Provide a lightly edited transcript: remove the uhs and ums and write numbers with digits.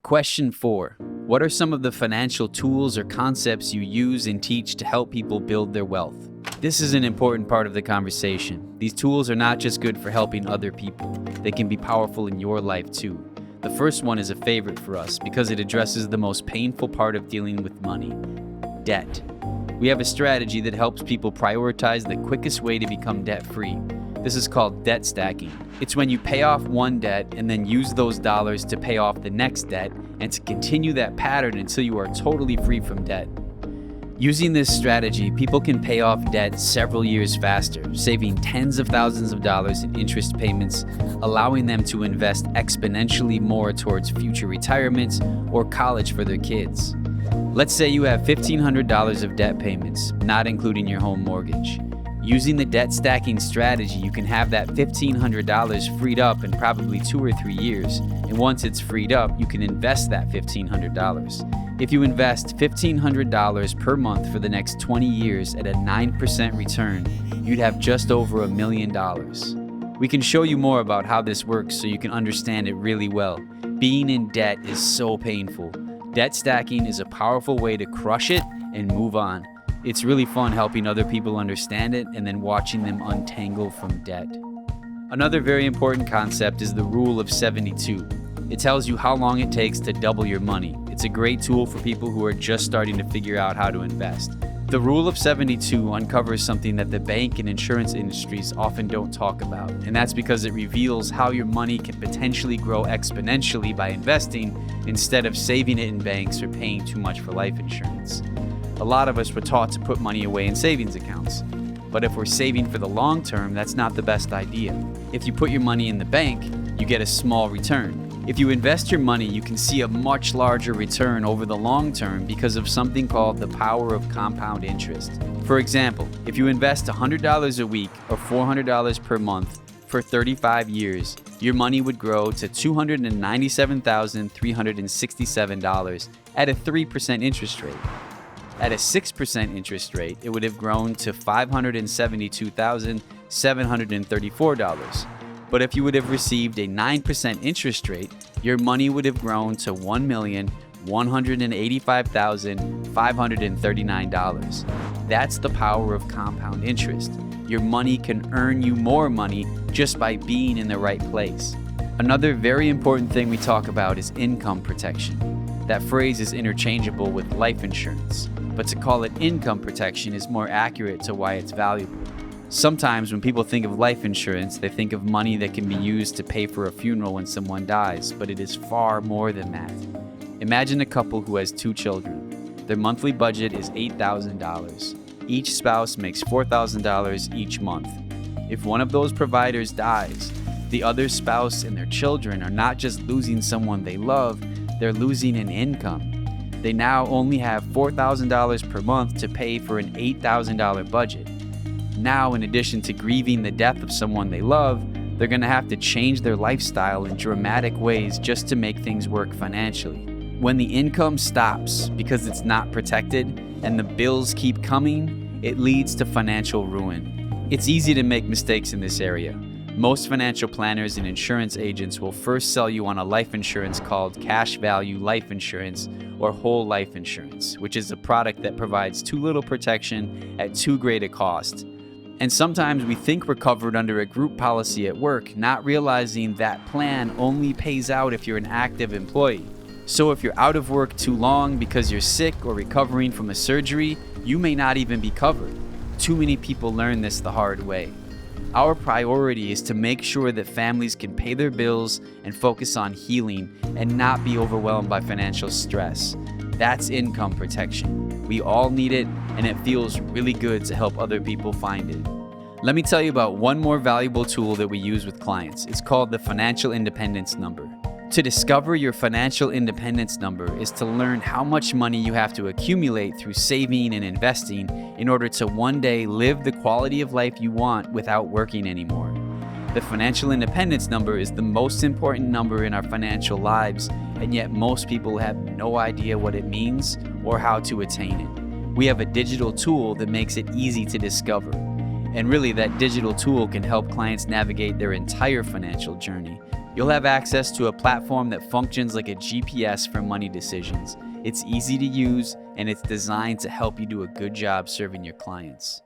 Question 4. What are some of the financial tools or concepts you use and teach to help people build their wealth? This is an important part of the conversation. These tools are not just good for helping other people, they can be powerful in your life too. The first one is a favorite for us because it addresses the most painful part of dealing with money: debt. We have a strategy that helps people prioritize the quickest way to become debt-free. This is called debt stacking. It's when you pay off one debt and then use those dollars to pay off the next debt and to continue that pattern until you are totally free from debt. Using this strategy, people can pay off debt several years faster, saving tens of thousands of dollars in interest payments, allowing them to invest exponentially more towards future retirements or college for their kids. Let's say you have $1,500 of debt payments, not including your home mortgage. Using the debt stacking strategy, you can have that $1,500 freed up in probably 2 or 3 years, and once it's freed up, you can invest that $1,500. If you invest $1,500 per month for the next 20 years at a 9% return, you'd have just over $1 million. We can show you more about how this works so you can understand it really well. Being in debt is so painful. Debt stacking is a powerful way to crush it and move on. It's really fun helping other people understand it and then watching them untangle from debt. Another very important concept is the Rule of 72. It tells you how long it takes to double your money. It's a great tool for people who are just starting to figure out how to invest. The Rule of 72 uncovers something that the bank and insurance industries often don't talk about, and that's because it reveals how your money can potentially grow exponentially by investing instead of saving it in banks or paying too much for life insurance. A lot of us were taught to put money away in savings accounts, but if we're saving for the long term, that's not the best idea. If you put your money in the bank, you get a small return. If you invest your money, you can see a much larger return over the long term because of something called the power of compound interest. For example, if you invest $100 a week or $400 per month for 35 years, your money would grow to $297,367 at a 3% interest rate. At a 6% interest rate, it would have grown to $572,734. But if you would have received a 9% interest rate, your money would have grown to $1,185,539. That's the power of compound interest. Your money can earn you more money just by being in the right place. Another very important thing we talk about is income protection. That phrase is interchangeable with life insurance, but to call it income protection is more accurate to why it's valuable. Sometimes when people think of life insurance, they think of money that can be used to pay for a funeral when someone dies, but it is far more than that. Imagine a couple who has 2 children. Their monthly budget is $8,000. Each spouse makes $4,000 each month. If one of those providers dies, the other spouse and their children are not just losing someone they love, they're losing an income. They now only have $4,000 per month to pay for an $8,000 budget. Now, in addition to grieving the death of someone they love, they're going to have to change their lifestyle in dramatic ways just to make things work financially. When the income stops because it's not protected and the bills keep coming, it leads to financial ruin. It's easy to make mistakes in this area. Most financial planners and insurance agents will first sell you on a life insurance called cash value life insurance or whole life insurance, which is a product that provides too little protection at too great a cost. And sometimes we think we're covered under a group policy at work, not realizing that plan only pays out if you're an active employee. So if you're out of work too long because you're sick or recovering from a surgery, you may not even be covered. Too many people learn this the hard way. Our priority is to make sure that families can pay their bills and focus on healing and not be overwhelmed by financial stress. That's income protection. We all need it, and it feels really good to help other people find it. Let me tell you about one more valuable tool that we use with clients. It's called the Financial Independence Number. To discover your financial independence number is to learn how much money you have to accumulate through saving and investing in order to one day live the quality of life you want without working anymore. The financial independence number is the most important number in our financial lives, and yet most people have no idea what it means or how to attain it. We have a digital tool that makes it easy to discover. And really, that digital tool can help clients navigate their entire financial journey. You'll have access to a platform that functions like a GPS for money decisions. It's easy to use, and it's designed to help you do a good job serving your clients.